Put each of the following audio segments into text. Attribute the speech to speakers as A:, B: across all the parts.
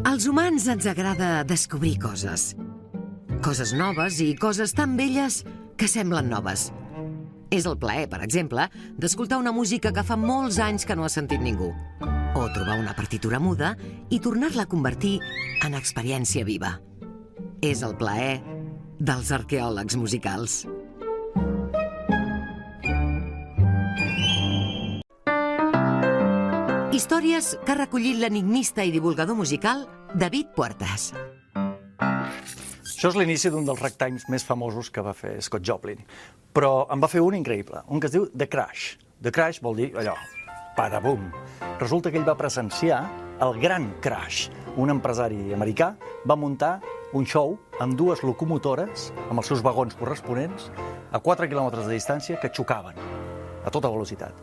A: Als humans ens agrada descobrir coses. Coses noves i coses tan velles que semblen noves. És el plaer, per exemple, d'escoltar una música que fa molts anys que no ha sentit ningú. O trobar una partitura muda i tornar-la a convertir en experiència viva. És el plaer dels arqueòlegs musicals. Històries que ha recollit l'enigmista i divulgador musical David Puertas.
B: Això és l'inici d'un dels ragtimes més famosos que va fer Scott Joplin. Però en va fer un increïble, un que es diu The Crash. The Crash vol dir allò, padabum. Resulta que ell va presenciar el Gran Crash. Un empresari americà va muntar un show amb dues locomotores, amb els seus vagons corresponents, a 4 quilòmetres de distància, que xocaven a tota velocitat.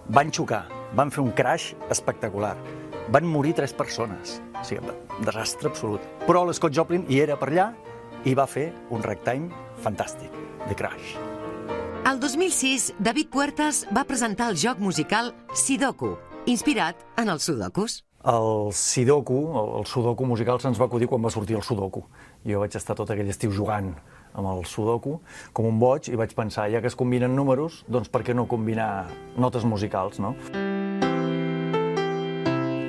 B: Van xocar, van fer un crash espectacular. Van morir 3 persones. O sigui, desastre absolut. Però l'Scott Joplin hi era per allà i va fer un ragtime fantàstic, The Crash.
A: El 2006, David Puertas va presentar el joc musical Sudoku, inspirat en els sudokus.
B: El sudoku musical se'ns va acudir quan va sortir el sudoku. Jo vaig estar tot aquell estiu jugant amb el sudoku, com un boig, i vaig pensar, ja que es combinen números, doncs per què no combinar notes musicals, no?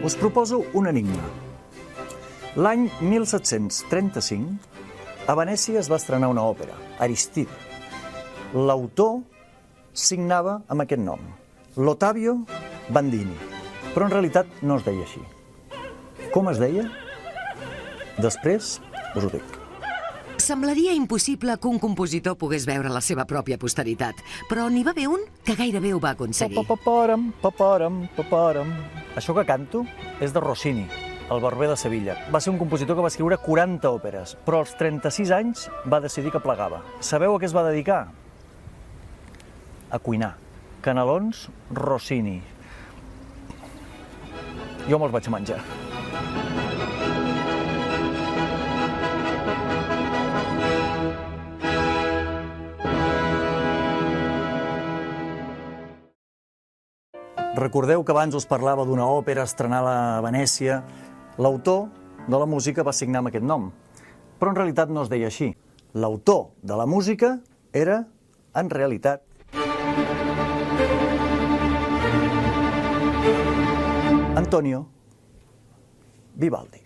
B: Us proposo un enigma. L'any 1735, a Venècia es va estrenar una òpera, Aristide. L'autor signava amb aquest nom, l'Ottavio Bandini, però en realitat no es deia així. Com es deia? Després us ho dic.
A: Semblaria impossible que un compositor pogués veure la seva pròpia posteritat, però n'hi va haver un que gairebé ho va aconseguir.
B: Això que canto és de Rossini, el barber de Sevilla. Va ser un compositor que va escriure 40 òperes, però als 36 anys va decidir que plegava. Sabeu a què es va dedicar? A cuinar. Canelons Rossini. Jo me'ls vaig menjar. Recordeu que abans us parlava d'una òpera estrenada a Venècia? L'autor de la música va signar amb aquest nom, però en realitat no es deia així. L'autor de la música era, en realitat, Antonio Vivaldi.